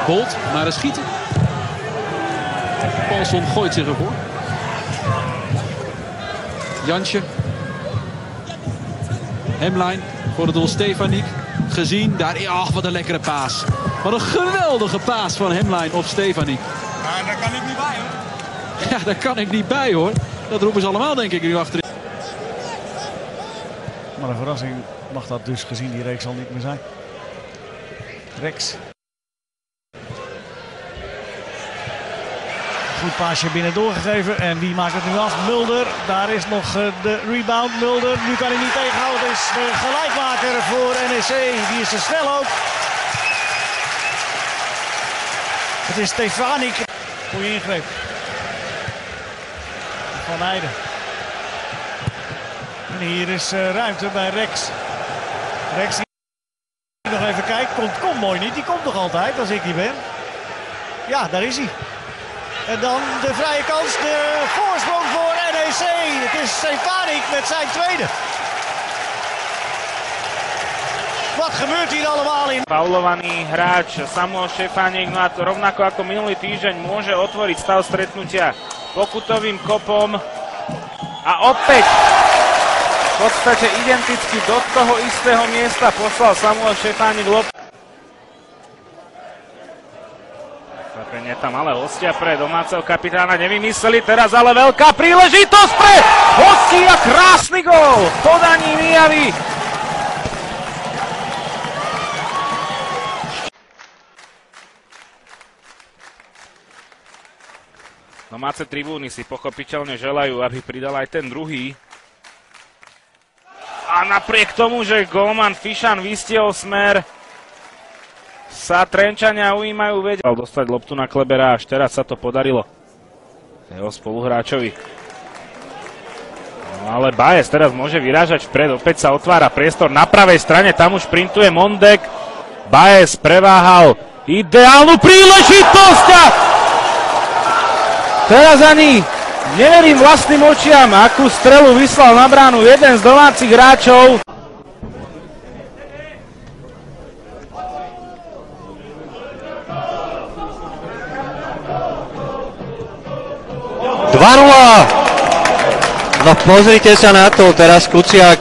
Bolt naar het schieten. Paulson gooit zich ervoor. Jansje. Hemlijn voor het doel Stefaniek. Gezien daar. Ach, wat een lekkere paas. Wat een geweldige paas van Hemlijn op Stefaniek. Ja, daar kan ik niet bij hoor. Ja, daar kan ik niet bij hoor. Dat roepen ze allemaal denk ik nu achterin. Maar een verrassing mag dat dus gezien die reeks al niet meer zijn. Rex. Goed paasje binnen doorgegeven en wie maakt het nu af? Mulder. Daar is nog de rebound. Mulder. Nu kan hij niet tegenhouden. Het is de gelijkmaker voor NEC. Die is te snel ook. Het is Stefaniek. Goeie ingreep. Van Heijden. En hier is ruimte bij Rex. Rex die nog even kijkt. Komt mooi niet. Die komt nog altijd als ik die ben. Ja, daar is hij. En dan de vrije kans. De voorsprong voor NEC. Het is Stefaniek met zijn tweede. Wat gebeurt hier allemaal in? Faulovaný hráč Samuel Štefánik, no a to rovnako ako minulý týždeň môže otvoriť stav stretnutia pokutovým kopom. A opäť v podstate identicky do toho istého miesta poslal Samuel Štefánik loptu. Pekne tam ale hostia pre domáceho kapitána nevymysleli, teraz ale veľká príležitosť pre hostí a krásny gól v podaní Mijavy. Domáce tribúny si pochopiteľne želajú, aby pridal aj ten druhý. A napriek tomu, že golman Fišan vystiehol smer, sa Trenčania ujímajú vedieť. Dostať loptu na Klebera, až teraz sa to podarilo jeho spoluhráčovi. No ale Baez teraz môže vyrážať vpred, opäť sa otvára priestor na pravej strane, tam už printuje Mondek. Baez preváhal ideálnu príležitosť a teraz ani neverím vlastným očiam, akú strelu vyslal na bránu jeden z domácich hráčov. 2:0. No pozrite sa na to, teraz Kuciak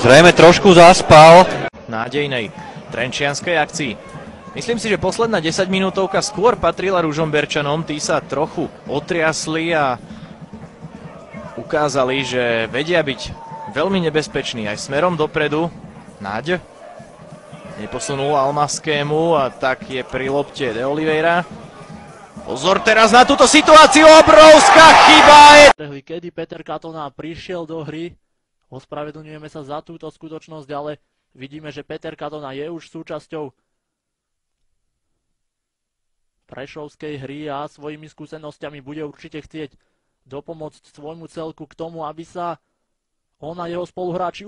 zrejme trošku zaspal. Nádejnej trenčianskej akcii. Myslím si, že posledná 10 minútovka skôr patrila Ružomberčanom, tí sa trochu otriasli a ukázali, že vedia byť veľmi nebezpeční aj smerom dopredu. Náď neposunul Almaskému a tak je pri lopte De Oliveira. Pozor teraz na túto situáciu, obrovská chyba! Kedy Peter Katona prišiel do hry, ospravedlňujeme sa za túto skutočnosť, ale vidíme, že Peter Katona je už súčasťou prešovskej hry a svojimi skúsenosťami bude určite chcieť dopomôcť svojmu celku k tomu, aby sa on a jeho spoluhráči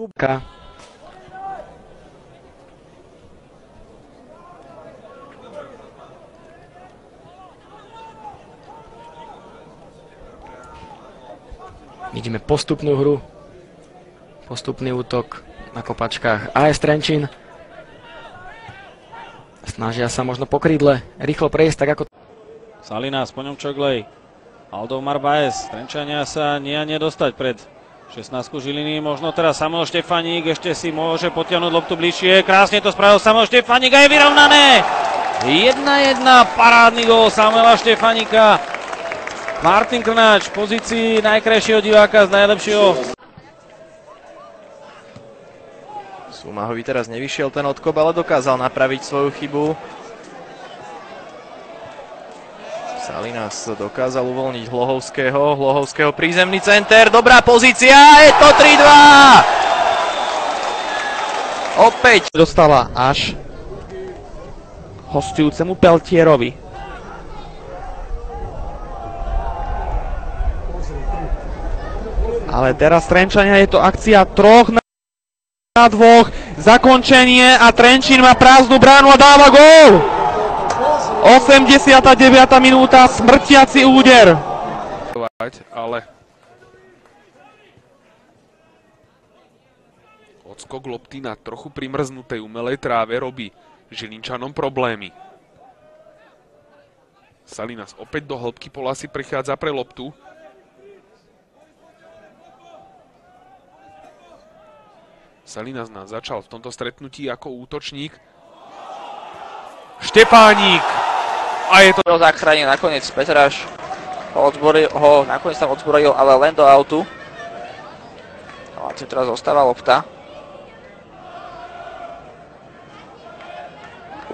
Vidíme postupnú hru, postupný útok na kopačkách AS Trenčín. Snažia sa možno po krídle rýchlo prejsť, tak ako... Salinas, po ňom Čoglej. Aldomar Baez. Trenčania sa nie a nedostať pred 16 Žiliny. Možno teraz Samuel Štefánik ešte si môže potiahnuť loptu bližšie. Krásne to spravil Samuel Štefánik a je vyrovnané. 1-1, parádny gól Samuela Štefánika. Martin Krnáč v pozícii najkrajšieho diváka z najlepšieho. Sumahovi teraz nevyšiel ten odkop, ale dokázal napraviť svoju chybu. Salinas dokázal uvoľniť Hlohovského. Hlohovského prízemný center, dobrá pozícia, je to 3-2! Opäť Dostala až hostujúcemu Peltierovi. Ale teraz Trenčania, je to akcia 3 na 2, zakončenie a Trenčín má prázdnu bránu a dáva gól! 89. minúta, smrtiaci úder. Ale odskok lopty na trochu primrznutej umelej tráve robí Žilinčanom problémy. Salinas opäť do hĺbky pola si prichádza pre loptu. Salinas nás začal v tomto stretnutí ako útočník. Štefánik! A je to... Zachránil nakoniec Petráš. Ho nakoniec tam odzbrojil, ale len do autu. No a tu teraz zostáva lopta.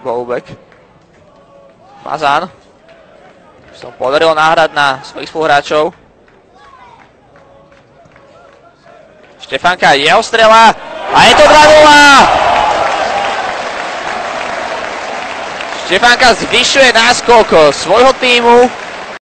Goubek. Mazán. Som podaril náhrať na svojich spoluhráčov. Štefánka je ostrela a je to 2-0! Štefánka zvyšuje náskok svojho tímu.